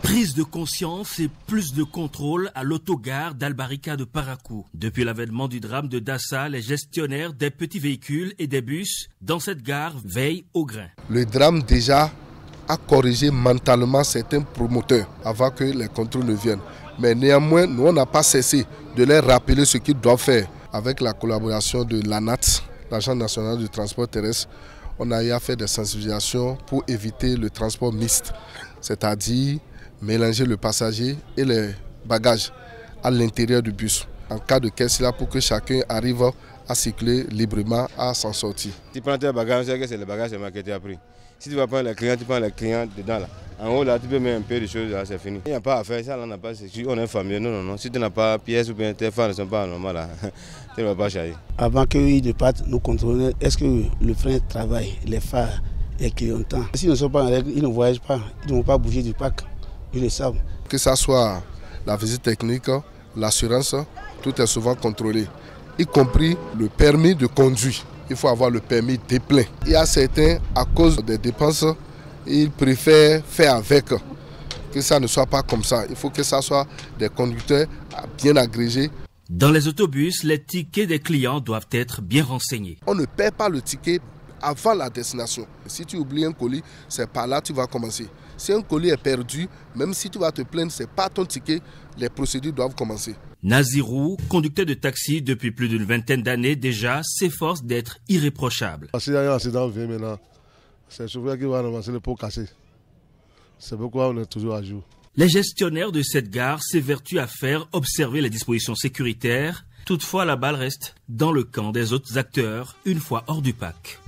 Prise de conscience et plus de contrôle à l'autogare d'Albarika de Parakou. Depuis l'avènement du drame de Dassa, les gestionnaires des petits véhicules et des bus dans cette gare veillent au grain. Le drame déjà a corrigé mentalement certains promoteurs avant que les contrôles ne viennent. Mais néanmoins, nous on n'a pas cessé de leur rappeler ce qu'ils doivent faire. Avec la collaboration de l'ANAT, l'Agence nationale du transport terrestre, on a eu à faire des sensibilisations pour éviter le transport mixte, c'est-à-dire mélanger le passager et les bagages à l'intérieur du bus. En cas de caisse là, pour que chacun arrive à circuler librement, à s'en sortir. Si tu prends tes bagages, c'est le bagage que tu as pris. Si tu vas prendre les clients, tu prends les clients dedans là. En haut là, tu peux mettre un peu de choses là, c'est fini. Il n'y a pas à faire, ça là, on n'a pas. On est familier, non. Si tu n'as pas pièce ou bien tes phares ne sont pas normales là, tu ne vas pas charger. Avant qu'ils ne partent, nous contrôlons est-ce que le frein travaille, les phares, les clignotants. S'ils ne sont pas en règle, ils ne voyagent pas, ils ne vont pas bouger du parc, ils le savent. Que ce soit la visite technique, l'assurance, tout est souvent contrôlé, y compris le permis de conduire. Il faut avoir le permis de plein. Il y a certains, à cause des dépenses, ils préfèrent faire avec, que ça ne soit pas comme ça. Il faut que ça soit des conducteurs bien agrégés. Dans les autobus, les tickets des clients doivent être bien renseignés. On ne perd pas le ticket avant la destination. Si tu oublies un colis, c'est par là que tu vas commencer. Si un colis est perdu, même si tu vas te plaindre, ce n'est pas ton ticket, les procédures doivent commencer. Nazirou, conducteur de taxi depuis plus d'une vingtaine d'années déjà, s'efforce d'être irréprochable. Si il y a un accident maintenant, c'est le chauffeur qui va ramasser le pot cassé. C'est pourquoi on est toujours à jour. Les gestionnaires de cette gare s'évertuent à faire observer les dispositions sécuritaires. Toutefois, la balle reste dans le camp des autres acteurs une fois hors du parc.